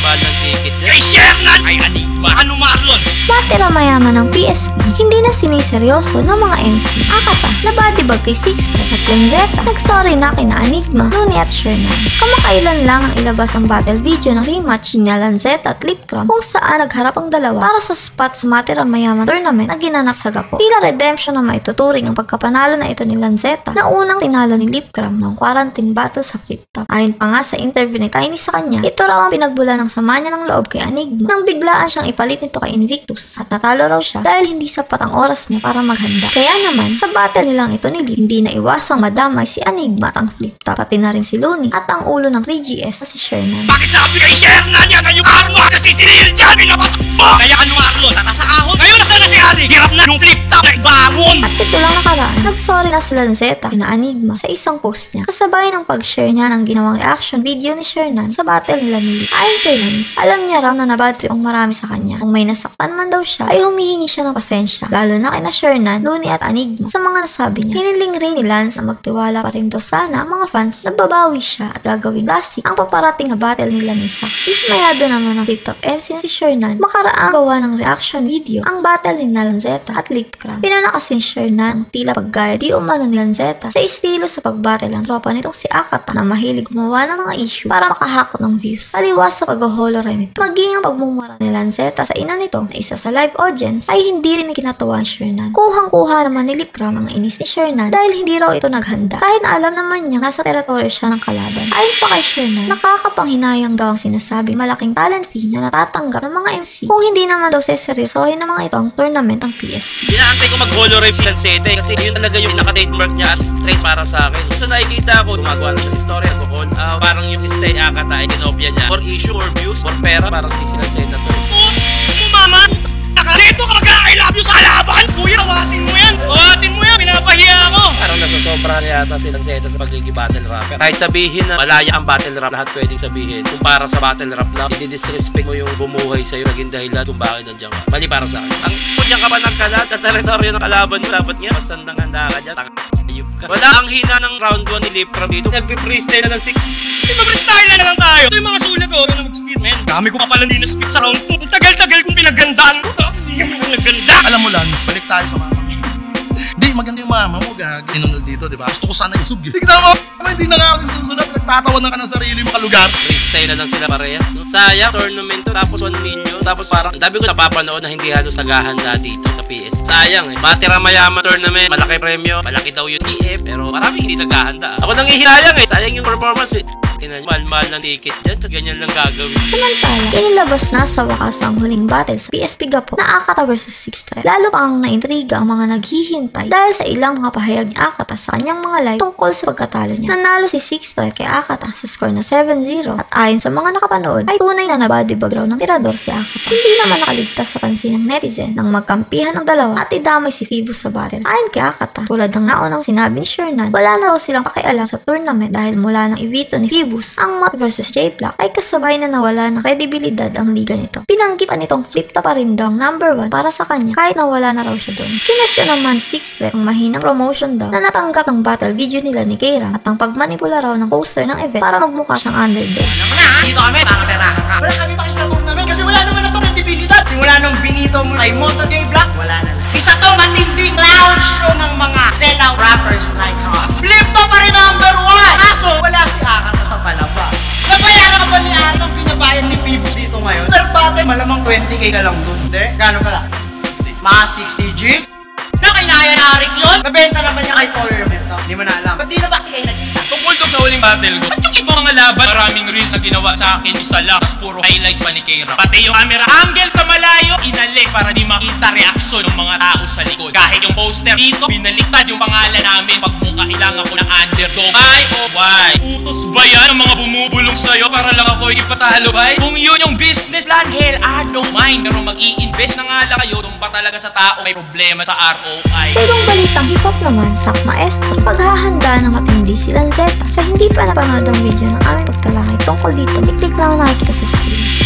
Mahal ng ticket dyan. Ay, Shernan! Ay, Enigma! Ano, Marlon? Batera mayaman ng PSP, hindi na siniseryoso ng mga MC. Akata, nabadibag kay Sixthread at Lanzetta, nagsorry na kina Enigma, Looney at Shernan. Kamakailan lang ang ilabas ang battle video ng rematch ni Lanzetta at Lipcram kung saan nagharap ang dalawa para sa spot sa Batera mayaman tournament na ginanap sa Gapo. Tila redemption na maituturing ang pagkapanalo na ito ni Lanzetta na unang tinalo ni Lipcram ng quarantine battle sa flip top. Ayon pa nga sa interview ni Tiny sa kanya, ito raw ang pinagbula ng sama niya ng loob kay Enigma nang biglaan siyang ipalit nito kay Invictus at natalo raw siya dahil hindi sapat ang oras niya para maghanda. Kaya naman, sa battle nilang ito ni Lip, hindi na iwasang madamay si Enigma at ang flip top, pati na rin si Looney at ang ulo ng 3GS na si Shernan. Bakit sabi kay Shernan yan na yung armo kasi si Neil dyan pinapatok mo? Kaya ano, Marlon? Tata sa ahon? Ngayon nasa na si Ari? Hirap na yung flip top na ibangon! At ito lang nakaraan, nagsorry na si Lanzetta kina Enigma sa isang post niya kasabay ng pag-share niya ng ginawang reaction video ni Shernan sa battle nila ni Lip. Ayon kay Lance, alam niya raw na nabadtrip ang marami sa kanya. Kung may nasaktan man daw siya, ay humihingi siya ng pasensya, lalo na kina Shernan, Looney at Enigma sa mga nasabi niya. Hiniling rin ni Lance na magtiwala pa rin daw sana ang mga fans na babawi siya at gagawing classic ang paparating na battle nila ni Zack. Ismayado naman ng flip top MC si Shernan makaraang gawa ng reaction video ang battle ni Lanzetta at Lipcram. Pinuna kasi ni Shernan ang tila paggaya di umano ni Lanzetta sa estilo sa pagbattle ng tropa nitong si Akata na mahilig gumawa ng mga issue para makahakot ng views. Aliwas sa pag-holorem ito. Maging ang pagmumura ni Lanzetta sa ina nito na isa sa live audience ay hindi rin kinatuwa ni Shernan. Kuhang-kuha naman ni Lipcram ang inis ni Shernan dahil hindi raw ito naghanda kahit na alam naman niya nasa teritoryo siya ng kalaban. Ayon pa kay Shernan, nakakapanghinayang daw ang sinasabi malaking talent fee na natatanggap ng mga MC kung hindi naman daw seseryosohin ng mga ito ang tournament ng PSP. Inaantay ko mag-holorem si Lancete kasi yun talaga yung naka-trademark niya at straight para sa akin. So nakikita ko, gumagawa na siya ng story at call out. Parang yung stay Akata ay kinopia niya. For issue, or views, or pera, parang di si Lancete to. Mama! Dito ka mag-I love you sa laban! Kuya, awatin mo yan! Awatin mo yan! Pinapahiya ako! Parang nasosobra yata si Lanceta sa pagiging battle rapper. Kahit sabihin na malaya ang battle rap, lahat pwedeng sabihin. Kung para sa battle rap lang, i-disrespect mo yung bumuhay sa'yo, naging dahilan kung bakit nandiyan ka. Mali para sa akin. Ang punyang ka pa ng kalat at teritoryo ng kalaban mo, dapat nga, masandang handa ka dyan. Ayup ka. Wala ang hina ng round 1 ni Lipcram dito. Nagpi-freestyle na lang si... Di mag-freestyle na lang tayo. Ito yung mga sulat ko na mag-speed, man. Dami ko pa pala hindi na-speed sa round 2. Tagal-tagal kong pinagandaan ko. Tapos hindi kami naganda. Alam mo, Lance, balik tayo sa mama mo. Di, maganda yung mama mo, ginunol dito, di ba? Gusto ko sana isug eh. Tignan mo! Hindi na nga ako nagsusunod, nagtatawanan ka ng sarili mo kalugar. Freestyle na lang sila parehas, no? Sayang, tournament to, tapos 1 million. Tapos parang, ang dami ko napapanood na hindi halos naghahanda dito sa PS. Sayang eh. Batera mayaman tournament, malaki premyo, malaki daw yung TF, pero maraming hindi naghahanda. Ako nangihinayang eh. Sayang yung performance eh. Mahal-mahal ng ticket dyan, at ganyan lang gagawin. Samantala, inilabas na sa wakas ang huling battle sa PSP Gapo na Akata vs Sixthread. Lalo pang naintriga ang mga naghihintay dahil sa ilang mga pahayag ni Akata sa kanyang mga live tungkol sa pagkatalo niya. Nanalo si Sixthread kay Akata sa score na 7-0 at ayon sa mga nakapanood ay tunay na nabadibag raw ng tirador si Akata. Hindi naman nakaligtas sa pansin ng netizen nang magkampihan ng dalawa at idamay si Phoebus sa battle. Ayon kay Akata, tulad ng naunang sinabi ni Shernan, wala na raw silang pakialam sa tournament dahil mula nang i-veto ni Phoebus ang Mott vs J-Black ay kasabay na nawala ng kredibilidad ang liga nito. Pinanggit pa nitong flip top pa rin daw ang #1 para sa kanya kahit nawala na raw siya doon. Kinasyon naman Sixthread ang mahinang promotion daw na natanggap ng battle video nila ni Keiran at ang pagmanipula raw ng poster ng event para magmukha siyang underdog. Alam mo na ha, dito kami para perahan ka. Wala kami pakisa tournament kasi wala naman na itong kredibilidad. Simula nung binito mo kay Mott at J-Black, wala na lang. Isa tong matinding lounge show ng mga sellout rappers like us. Flip top pa rin #1! Kaso, wala si Akata sa palabas. Nabayaran ka ba ni Akata ang pinabayad ni Phoebus dito ngayon? Pero bakit malamang 20k ka lang dun? Hindi? Gano'n pala? Mga 60G? Nakinaya na Arik yun? Nabenta naman niya kay Toyer Mento. Hindi mo na alam. Ba't di na ba kayo nagkita? Tungkol to sa huling battle ko, at yung ibang mga laban, maraming reels na ginawa sa akin, isa lang, tas puro highlights pa ni Keiran. Pati yung camera angle sa malayo, inalis para di makita reaksyon ng mga tao sa likod. Kahit yung poster dito, binaliktad yung pangalan namin pag mukha ako ng underdog. Ay, oh, why? Utos ba yan ang mga bumubulong sa'yo para lang ako ipatalo, bay? Kung yun yung business plan, hell, I don't mind. Pero mag-i-invest na nga lang kayo, doon pa talaga sa tao may problema sa ROI. Sa ibang balitang hip-hop naman, Zack Maestro, paghahanda ng matindi si Lanzetta. Sa hindi pa napanood ang video ng aming pagtalakay tungkol dito, i-click lang ang nakikita sa screen.